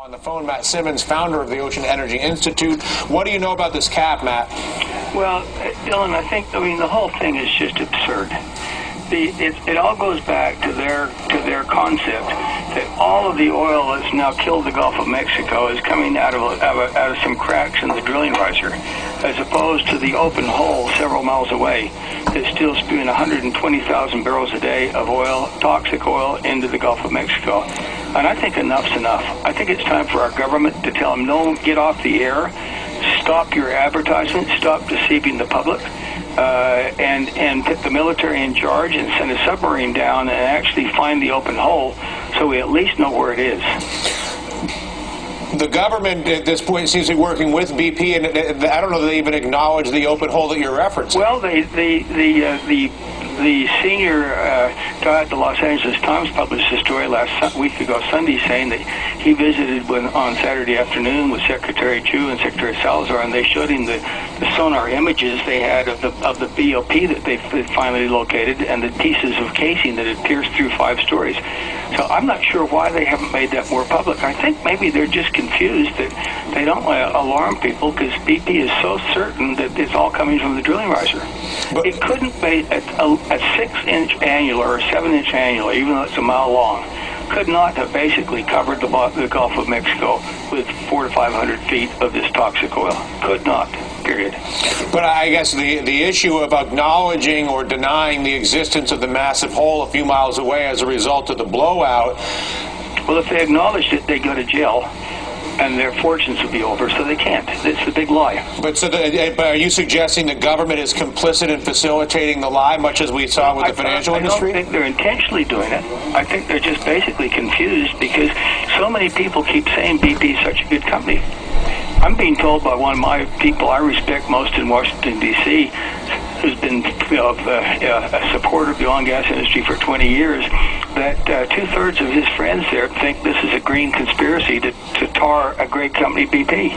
On the phone, Matt Simmons, founder of the Ocean Energy Institute. What do you know about this cap, Matt? Well, Dylan, I mean, the whole thing is just absurd. It all goes back to their concept that all of the oil that's now killed the Gulf of Mexico is coming out of some cracks in the drilling riser, as opposed to the open hole several miles away that's still spewing 120,000 barrels a day of oil, toxic oil, into the Gulf of Mexico. And I think enough's enough. I think it's time for our government to tell them, no, get off the air, stop your advertisement, stop deceiving the public, and put the military in charge and send a submarine down and actually find the open hole so we at least know where it is. The government at this point seems to be working with BP, and I don't know that they even acknowledge the open hole that you're referencing. Well, the senior guy at the Los Angeles Times published a story last week ago, Sunday, saying that he visited on Saturday afternoon with Secretary Chu and Secretary Salazar, and they showed him the sonar images they had of the BOP that they finally located, and the pieces of casing that had pierced through 5 stories. So I'm not sure why they haven't made that more public. I think maybe they're just confused that they don't want to alarm people because BP is so certain that it's all coming from the drilling riser. But it couldn't be a 6-inch annular or 7-inch annular, even though it's a mile long, could not have basically covered the Gulf of Mexico with 400 to 500 feet of this toxic oil. Could not. Period. But I guess the issue of acknowledging or denying the existence of the massive hole a few miles away as a result of the blowout. Well, if they acknowledged it, they'd go to jail, and their fortunes would be over, so they can't. It's a big lie. But are you suggesting the government is complicit in facilitating the lie, much as we saw with the financial industry? I don't think they're intentionally doing it. I think they're just basically confused because so many people keep saying BP is such a good company. I'm being told by one of my people I respect most in Washington, D.C., who's been a supporter of the oil and gas industry for 20 years, that 2/3 of his friends there think this is a green conspiracy to tar a great company, BP.